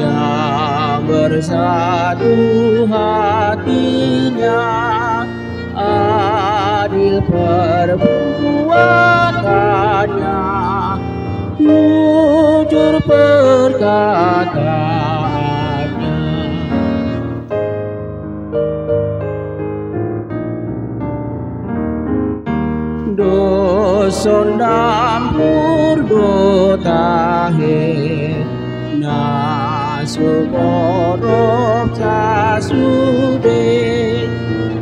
yang bersatu hatinya, adil perbuatannya, jujur perkataannya. Doson dampur do tahe na sumorok sasude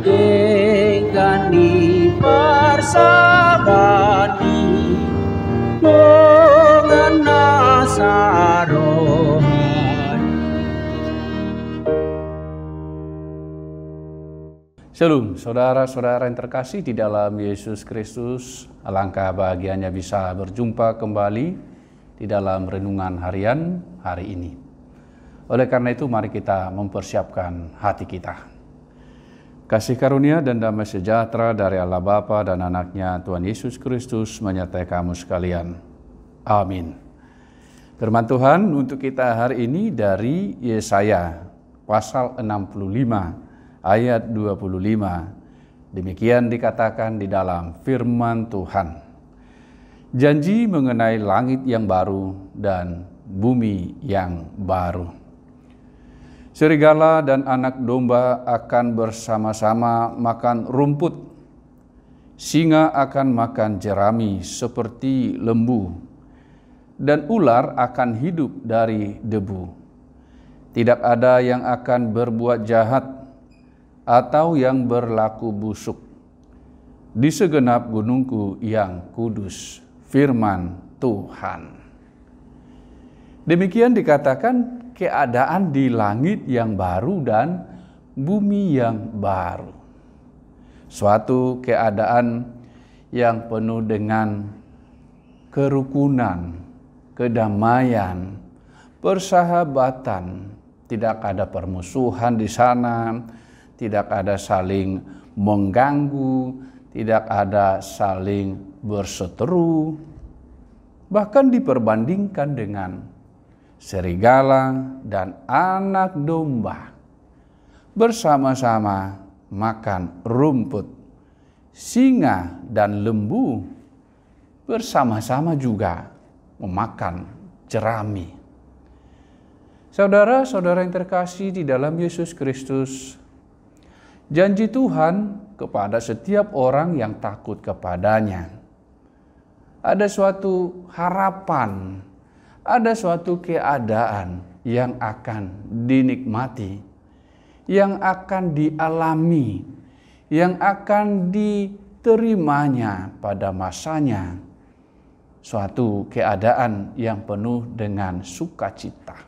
dengan di parsabani dengan nasarohan. Shalom, saudara-saudara yang terkasih di dalam Yesus Kristus. Alangkah bahagianya bisa berjumpa kembali di dalam renungan harian hari ini. Oleh karena itu, mari kita mempersiapkan hati kita. Kasih karunia dan damai sejahtera dari Allah Bapa dan Anaknya Tuhan Yesus Kristus menyertai kamu sekalian. Amin. Firman Tuhan untuk kita hari ini dari Yesaya pasal 65 ayat 25. Demikian dikatakan di dalam firman Tuhan. Janji mengenai langit yang baru dan bumi yang baru. Serigala dan anak domba akan bersama-sama makan rumput. Singa akan makan jerami seperti lembu. Dan ular akan hidup dari debu. Tidak ada yang akan berbuat jahat atau yang berlaku busuk di segenap gunungku yang kudus, firman Tuhan. Demikian dikatakan keadaan di langit yang baru dan bumi yang baru. Suatu keadaan yang penuh dengan kerukunan, kedamaian, persahabatan. Tidak ada permusuhan di sana, tidak ada saling mengganggu, tidak ada saling berseteru. Bahkan diperbandingkan dengan serigala dan anak domba bersama-sama makan rumput. Singa dan lembu bersama-sama juga memakan jerami. Saudara-saudara yang terkasih di dalam Yesus Kristus, janji Tuhan kepada setiap orang yang takut kepadanya. Ada suatu harapan, ada suatu keadaan yang akan dinikmati, yang akan dialami, yang akan diterimanya pada masanya. Suatu keadaan yang penuh dengan sukacita.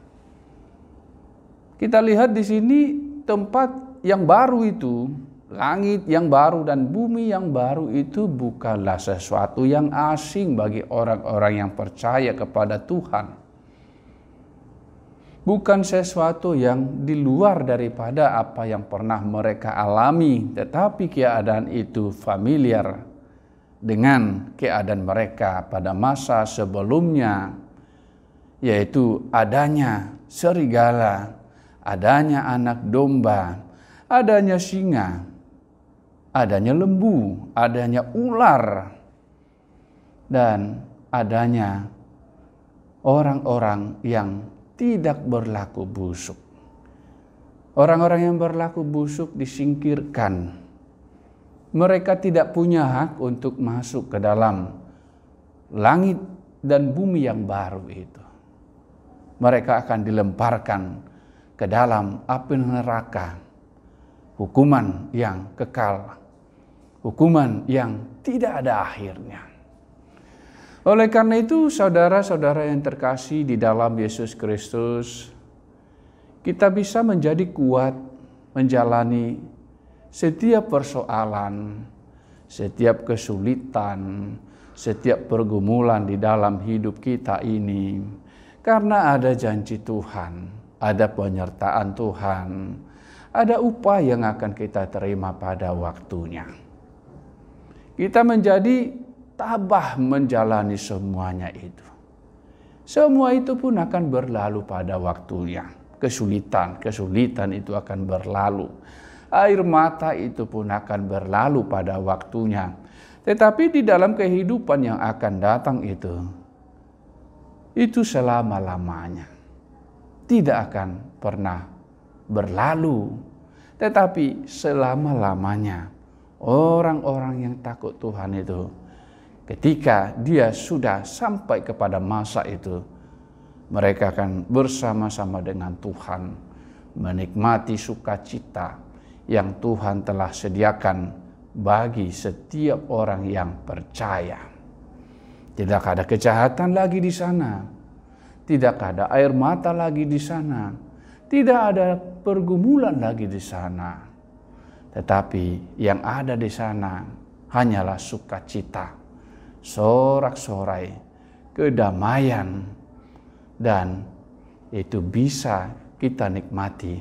Kita lihat di sini tempat yang baru itu, langit yang baru dan bumi yang baru itu bukanlah sesuatu yang asing bagi orang-orang yang percaya kepada Tuhan. Bukan sesuatu yang di luar daripada apa yang pernah mereka alami, tetapi keadaan itu familiar dengan keadaan mereka pada masa sebelumnya, yaitu adanya serigala, adanya anak domba, adanya singa, adanya lembu, adanya ular, dan adanya orang-orang yang tidak berlaku busuk. Orang-orang yang berlaku busuk disingkirkan. Mereka tidak punya hak untuk masuk ke dalam langit dan bumi yang baru itu. Mereka akan dilemparkan ke dalam api neraka. Hukuman yang kekal, hukuman yang tidak ada akhirnya. Oleh karena itu, saudara-saudara yang terkasih di dalam Yesus Kristus, kita bisa menjadi kuat menjalani setiap persoalan, setiap kesulitan, setiap pergumulan di dalam hidup kita ini, karena ada janji Tuhan, ada penyertaan Tuhan, ada upah yang akan kita terima pada waktunya. Kita menjadi tabah menjalani semuanya itu. Semua itu pun akan berlalu pada waktunya. kesulitan itu akan berlalu. Air mata itu pun akan berlalu pada waktunya. Tetapi di dalam kehidupan yang akan datang itu selama-lamanya. Tidak akan pernah berlalu. Tetapi selama-lamanya orang-orang yang takut Tuhan itu, ketika dia sudah sampai kepada masa itu, mereka akan bersama-sama dengan Tuhan menikmati sukacita yang Tuhan telah sediakan bagi setiap orang yang percaya. Tidak ada kejahatan lagi di sana, tidak ada air mata lagi di sana, tidak ada pergumulan lagi di sana. Tetapi yang ada di sana hanyalah sukacita, sorak-sorai, kedamaian, dan itu bisa kita nikmati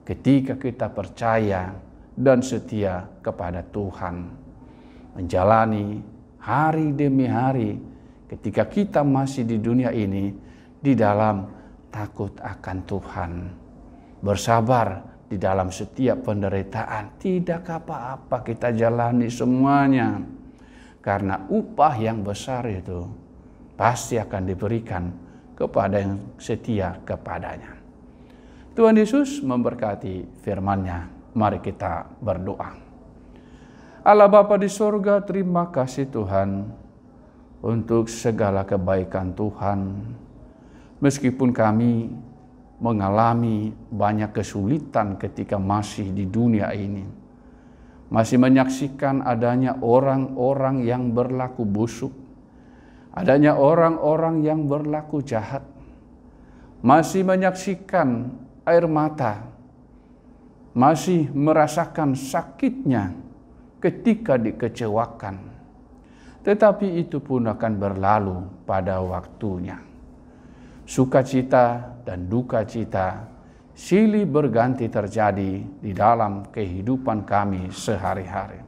ketika kita percaya dan setia kepada Tuhan. Menjalani hari demi hari ketika kita masih di dunia ini di dalam takut akan Tuhan. Bersabar di dalam setiap penderitaan. Tidak apa-apa kita jalani semuanya. Karena upah yang besar itu pasti akan diberikan kepada yang setia kepadanya. Tuhan Yesus memberkati firman-Nya. Mari kita berdoa. Allah Bapa di sorga, terima kasih Tuhan untuk segala kebaikan Tuhan. Meskipun kami mengalami banyak kesulitan ketika masih di dunia ini, masih menyaksikan adanya orang-orang yang berlaku busuk, adanya orang-orang yang berlaku jahat, masih menyaksikan air mata, masih merasakan sakitnya ketika dikecewakan. Tetapi itu pun akan berlalu pada waktunya. Sukacita dan duka cita silih berganti terjadi di dalam kehidupan kami sehari-hari.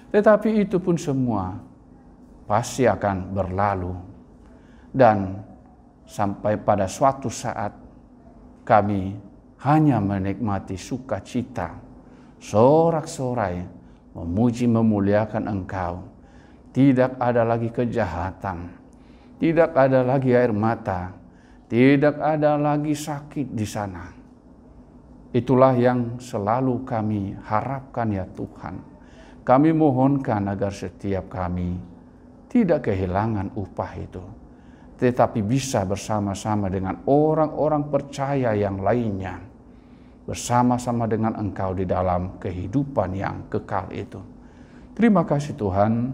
Tetapi itu pun semua pasti akan berlalu. Dan sampai pada suatu saat kami hanya menikmati sukacita, sorak-sorai, memuji memuliakan Engkau. Tidak ada lagi kejahatan, tidak ada lagi air mata, tidak ada lagi sakit di sana. Itulah yang selalu kami harapkan ya Tuhan. Kami mohonkan agar setiap kami tidak kehilangan upah itu, tetapi bisa bersama-sama dengan orang-orang percaya yang lainnya, bersama-sama dengan Engkau di dalam kehidupan yang kekal itu. Terima kasih Tuhan,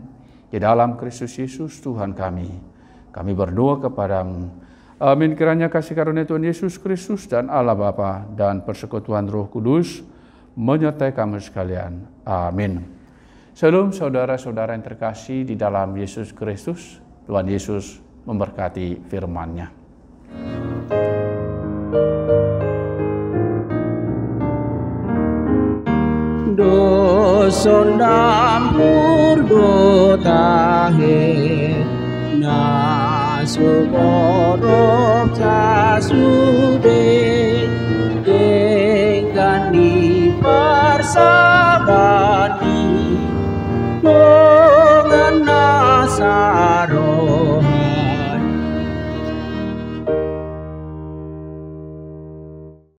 di dalam Kristus Yesus Tuhan kami berdoa kepadamu. Amin. Kiranya kasih karunia Tuhan Yesus Kristus dan Allah Bapa dan persekutuan Roh Kudus menyertai kami sekalian. Amin. Shalom saudara-saudara yang terkasih di dalam Yesus Kristus. Tuhan Yesus memberkati firman-Nya. Doson dampur do tahe na suborok casude